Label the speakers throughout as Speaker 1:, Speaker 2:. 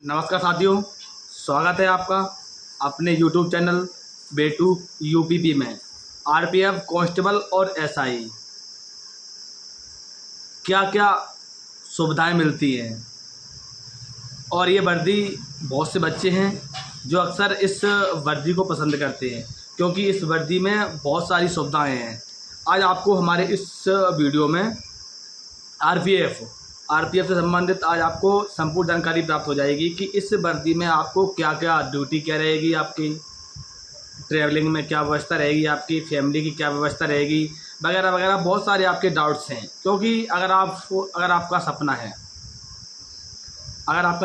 Speaker 1: नमस्कार साथियों, स्वागत है आपका अपने YouTube चैनल बेटू यूपीपी में। आरपीएफ कांस्टेबल और एसआई क्या क्या सुविधाएं मिलती हैं। और ये वर्दी बहुत से बच्चे हैं जो अक्सर इस वर्दी को पसंद करते हैं क्योंकि इस वर्दी में बहुत सारी सुविधाएं हैं। आज आपको हमारे इस वीडियो में आरपीएफ से संबंधित आज आपको संपूर्ण जानकारी प्राप्त हो जाएगी कि इस वर्दी में आपको क्या क्या ड्यूटी क्या रहेगी, आपकी ट्रैवलिंग में क्या व्यवस्था रहेगी, आपकी फैमिली की क्या व्यवस्था रहेगी, वगैरह वगैरह। बहुत सारे आपके डाउट्स हैं क्योंकि अगर आपका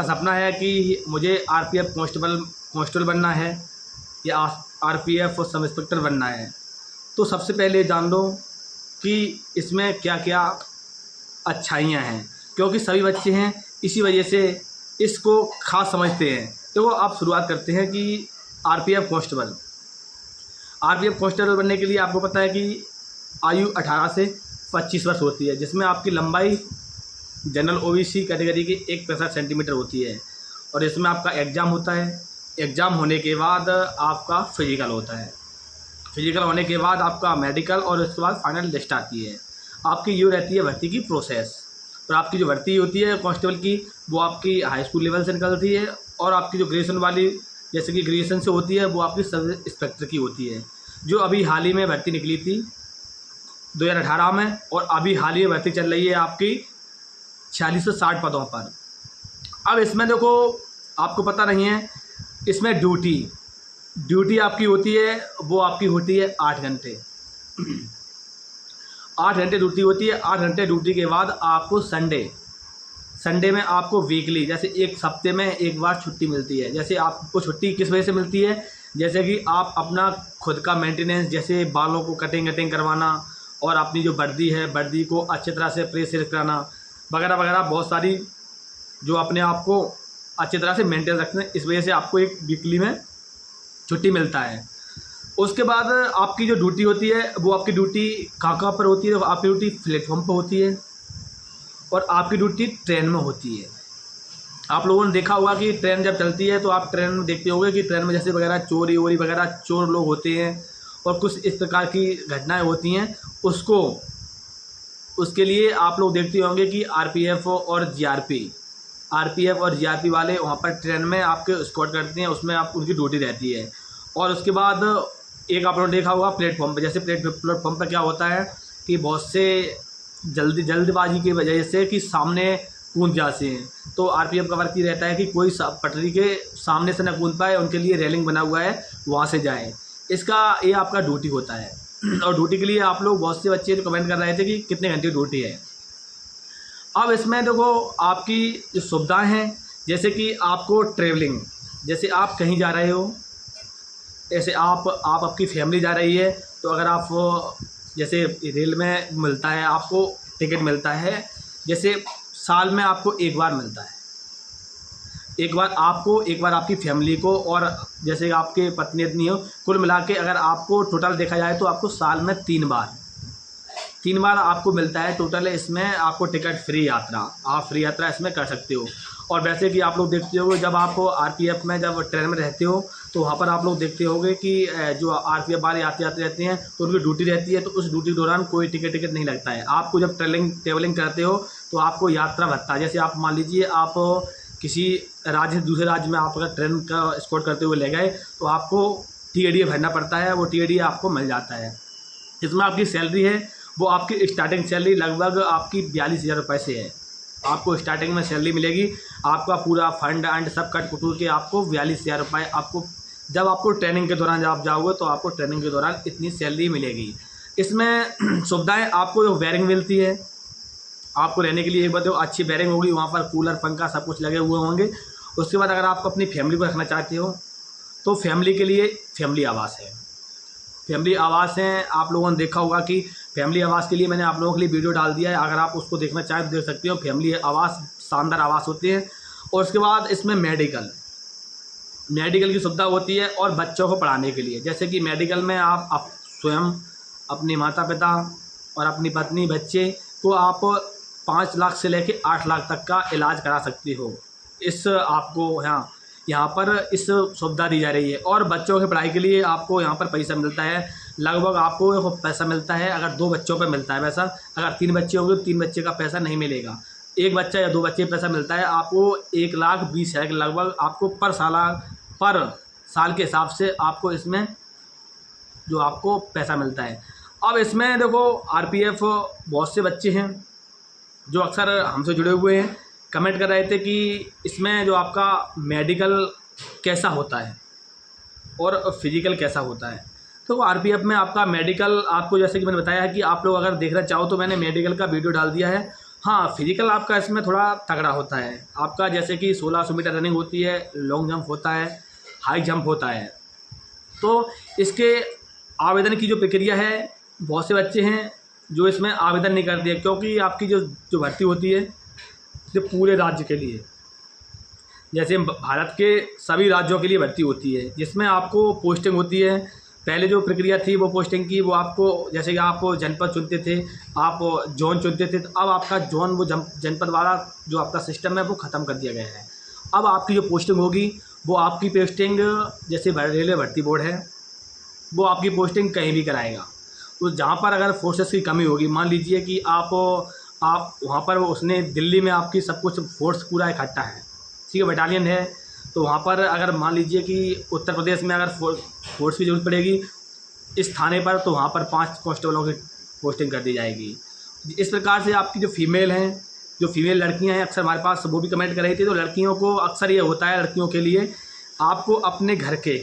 Speaker 1: सपना है कि मुझे आरपीएफ कांस्टेबल बनना है या आरपीएफ सब इंस्पेक्टर बनना है, तो सबसे पहले जान लो कि इसमें क्या क्या अच्छाइयाँ हैं, क्योंकि सभी बच्चे हैं इसी वजह से इसको खास समझते हैं। तो आप शुरुआत करते हैं कि आरपीएफ कांस्टेबल बनने के लिए आपको पता है कि आयु 18 से 25 वर्ष होती है, जिसमें आपकी लंबाई जनरल ओबीसी कैटेगरी की 165 सेंटीमीटर होती है। और इसमें आपका एग्ज़ाम होता है। एग्ज़ाम होने के बाद आपका फिजिकल होता है। फिजिकल होने के बाद आपका मेडिकल और उसके बाद फाइनल लिस्ट आती है। आपकी यूँ रहती है भर्ती की प्रोसेस। और आपकी जो भर्ती होती है कांस्टेबल की, वो आपकी हाई स्कूल लेवल से निकलती है। और आपकी जो ग्रेजुएशन वाली, जैसे कि ग्रेजुएशन से होती है, वो आपकी सब इंस्पेक्टर की होती है, जो अभी हाल ही में भर्ती निकली थी 2018 में। और अभी हाल ही में भर्ती चल रही है आपकी 46 से 60 पदों पर। अब इसमें देखो, आपको पता नहीं है, इसमें ड्यूटी आपकी होती है, वो आपकी होती है 8 घंटे 8 घंटे ड्यूटी होती है। 8 घंटे ड्यूटी के बाद आपको संडे में आपको वीकली, जैसे एक हफ्ते में एक बार छुट्टी मिलती है। जैसे आपको छुट्टी किस वजह से मिलती है, जैसे कि आप अपना खुद का मेंटेनेंस, जैसे बालों को कटिंग करवाना और अपनी जो वर्दी को अच्छी तरह से प्रेस कराना वगैरह वगैरह, बहुत सारी जो अपने आप को अच्छी तरह से मेंटेन रखना, इस वजह से आपको एक वीकली में छुट्टी मिलता है। उसके बाद आपकी जो ड्यूटी होती है, वो आपकी ड्यूटी कहाँ पर होती है, तो आपकी ड्यूटी प्लेटफॉर्म पर होती है और आपकी ड्यूटी ट्रेन में होती है। आप लोगों ने देखा होगा कि ट्रेन जब चलती है तो आप ट्रेन में देखते होंगे कि ट्रेन में जैसे वगैरह चोरी वगैरह, चोर लोग होते हैं और कुछ इस प्रकार की घटनाएं होती हैं। उसके लिए आप लोग देखते होंगे कि आरपीएफ और जीआरपी वाले वहाँ पर ट्रेन में आपके एस्कॉर्ट करते हैं, उसमें आप उनकी ड्यूटी रहती है। और उसके बाद एक आप लोगों ने देखा होगा प्लेटफॉर्म पे, जैसे प्लेटफॉर्म पे क्या होता है कि बहुत से जल्दबाजी की वजह से कि सामने कूद जाते हैं, तो आरपीएफ का वर्क ये रहता है कि कोई पटरी के सामने से ना कूद पाए, उनके लिए रेलिंग बना हुआ है, वहाँ से जाए। ये आपका ड्यूटी होता है। और ड्यूटी के लिए आप लोग, बहुत से बच्चे कमेंट कर रहे थे कि कितने घंटे ड्यूटी है। अब इसमें देखो, आपकी जो सुविधाएँ हैं, जैसे कि आपको ट्रेवलिंग, जैसे आप कहीं जा रहे हो, ऐसे आप आपकी फैमिली जा रही है, तो अगर आप जैसे रेल में मिलता है, आपको टिकट मिलता है, जैसे साल में आपको एक बार मिलता है। एक बार आपकी फैमिली को, और जैसे आपके पत्नी हो, कुल मिला के अगर आपको टोटल देखा जाए तो आपको साल में 3 बार आपको मिलता है टोटल। इसमें आपको टिकट फ्री यात्रा, आप फ्री यात्रा इसमें कर सकते हो। और वैसे कि आप लोग देखते होंगे, जब आप आरपीएफ में जब ट्रेन में रहते हो, तो वहाँ पर आप लोग देखते होंगे कि जो आरपीएफ वाले आते रहते हैं, तो उनकी ड्यूटी रहती है, तो उस ड्यूटी के दौरान कोई टिकट नहीं लगता है। आपको जब ट्रेवलिंग करते हो तो आपको यात्रा भत्ता, जैसे आप मान लीजिए आप किसी राज्य से दूसरे राज्य में आप अगर ट्रेन का एस्कॉर्ट करते हुए ले गए, तो आपको टीएडीए भरना पड़ता है, वो टीएडीए आपको मिल जाता है। इसमें आपकी सैलरी है, वो आपकी स्टार्टिंग सैलरी लगभग आपकी 42,000 रुपये से है। आपको स्टार्टिंग में सैलरी मिलेगी, आपका पूरा फंड एंड सब कट कुटूर के आपको 42,000 रुपये आपको, जब आपको ट्रेनिंग के दौरान जब आप जाओगे तो आपको ट्रेनिंग के दौरान इतनी सैलरी मिलेगी। इसमें सुविधाएं आपको जो वायरिंग मिलती है, आपको रहने के लिए एक बार तो अच्छी वायरिंग होगी, वहाँ पर कूलर पंखा सब कुछ लगे हुए होंगे। उसके बाद अगर आप अपनी फैमिली को रखना चाहते हो, तो फैमिली के लिए फैमिली आवास हैं। आप लोगों ने देखा होगा कि फैमिली आवास के लिए मैंने आप लोगों के लिए वीडियो डाल दिया है, अगर आप उसको देखना चाहें तो देख सकते हो। फैमिली आवास शानदार आवास होते हैं। और उसके बाद इसमें मेडिकल की सुविधा होती है। और बच्चों को पढ़ाने के लिए, जैसे कि मेडिकल में आप स्वयं, अपने माता पिता और अपनी पत्नी, बच्चे को आप 5 लाख से लेकर 8 लाख तक का इलाज करा सकते हो। इस आपको यहाँ पर इस सुविधा दी जा रही है। और बच्चों की पढ़ाई के लिए आपको यहाँ पर पैसा मिलता है, लगभग आपको पैसा मिलता है। अगर 2 बच्चों पर मिलता है पैसा, अगर 3 बच्चे होंगे तो 3 बच्चे का पैसा नहीं मिलेगा, 1 बच्चा या 2 बच्चे पैसा मिलता है आपको। 1,20,000 के लगभग आपको पर साल के हिसाब से आपको इसमें जो आपको पैसा मिलता है। अब इसमें देखो आरपीएफ बहुत से बच्चे हैं जो अक्सर हमसे जुड़े हुए हैं, कमेंट कर रहे थे कि इसमें जो आपका मेडिकल कैसा होता है और फिजिकल कैसा होता है। तो आरपीएफ में आपका मेडिकल, आपको जैसे कि मैंने बताया है कि आप लोग अगर देखना चाहो तो मैंने मेडिकल का वीडियो डाल दिया है। हाँ, फिजिकल आपका इसमें थोड़ा तगड़ा होता है आपका, जैसे कि 1600 मीटर रनिंग होती है, लॉन्ग जंप होता है, हाई जंप होता है। तो इसके आवेदन की जो प्रक्रिया है, बहुत से बच्चे हैं जो इसमें आवेदन नहीं करते हैं, क्योंकि आपकी जो भर्ती होती है जो पूरे राज्य के लिए, जैसे भारत के सभी राज्यों के लिए भर्ती होती है, जिसमें आपको पोस्टिंग होती है। पहले जो प्रक्रिया थी वो पोस्टिंग की, वो आपको जैसे कि आप जनपद चुनते थे, आप जोन चुनते थे, तो अब आपका जोन वो जनपद वाला जो आपका सिस्टम है वो ख़त्म कर दिया गया है। अब आपकी जो पोस्टिंग होगी वो आपकी पोस्टिंग, जैसे रेलवे भर्ती बोर्ड है, वो आपकी पोस्टिंग कहीं भी कराएगा। तो जहाँ पर अगर फोर्सेस की कमी होगी, मान लीजिए कि आप वहाँ पर उसने दिल्ली में आपकी सब कुछ फोर्स पूरा इकट्ठा है, ठीक है, बटालियन है, तो वहाँ पर अगर मान लीजिए कि उत्तर प्रदेश में अगर फोर्स की ज़रूरत पड़ेगी इस थाने पर, तो वहाँ पर 5 कांस्टेबलों की पोस्टिंग कर दी जाएगी। इस प्रकार से आपकी जो फीमेल हैं, जो फीमेल लड़कियां हैं, अक्सर हमारे पास वो भी कमेंट कर रही थी, तो लड़कियों को अक्सर ये होता है, लड़कियों के लिए आपको अपने घर के,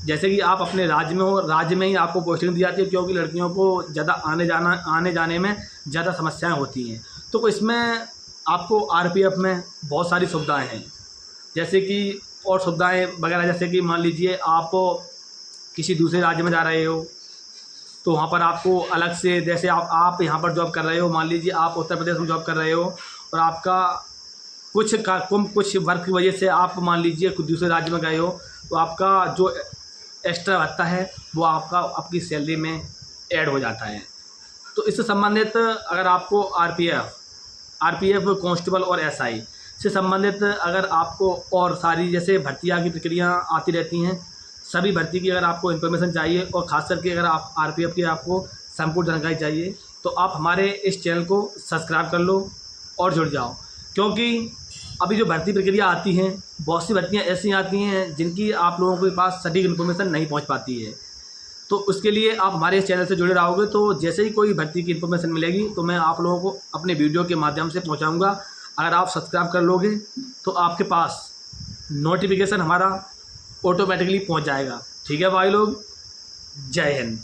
Speaker 1: जैसे कि आप अपने राज्य में हो, राज्य में ही आपको पोस्टिंग दी जाती है, क्योंकि लड़कियों को ज़्यादा आने जाने में ज़्यादा समस्याएं होती हैं। तो इसमें आपको आरपीएफ में बहुत सारी सुविधाएं हैं, जैसे कि और सुविधाएं वगैरह, जैसे कि मान लीजिए आप किसी दूसरे राज्य में जा रहे हो तो वहाँ पर आपको अलग से, जैसे आप यहाँ पर जॉब कर रहे हो, मान लीजिए आप उत्तर प्रदेश में जॉब कर रहे हो और आपका कुछ वर्क की वजह से आप मान लीजिए कुछ दूसरे राज्य में गए हो, तो आपका जो एक्स्ट्रा भत्ता है वो आपकी सैलरी में ऐड हो जाता है। तो इससे संबंधित अगर आपको आरपीएफ कांस्टेबल और एसआई से संबंधित अगर आपको और सारी जैसे भर्तियाँ की प्रक्रिया आती रहती हैं, सभी भर्ती की अगर आपको इन्फॉर्मेशन चाहिए और ख़ास करके अगर आप आरपीएफ की आपको संपूर्ण जानकारी चाहिए, तो आप हमारे इस चैनल को सब्सक्राइब कर लो और जुड़ जाओ। क्योंकि अभी जो भर्ती प्रक्रिया आती हैं, बहुत सी भर्तियाँ ऐसी आती हैं जिनकी आप लोगों के पास सटीक इन्फॉर्मेशन नहीं पहुंच पाती है। तो उसके लिए आप हमारे इस चैनल से जुड़े रहोगे तो जैसे ही कोई भर्ती की इन्फॉर्मेशन मिलेगी तो मैं आप लोगों को अपने वीडियो के माध्यम से पहुंचाऊंगा। अगर आप सब्सक्राइब कर लोगे तो आपके पास नोटिफिकेशन हमारा ऑटोमेटिकली पहुंच जाएगा। ठीक है भाई लोग, जय हिंद।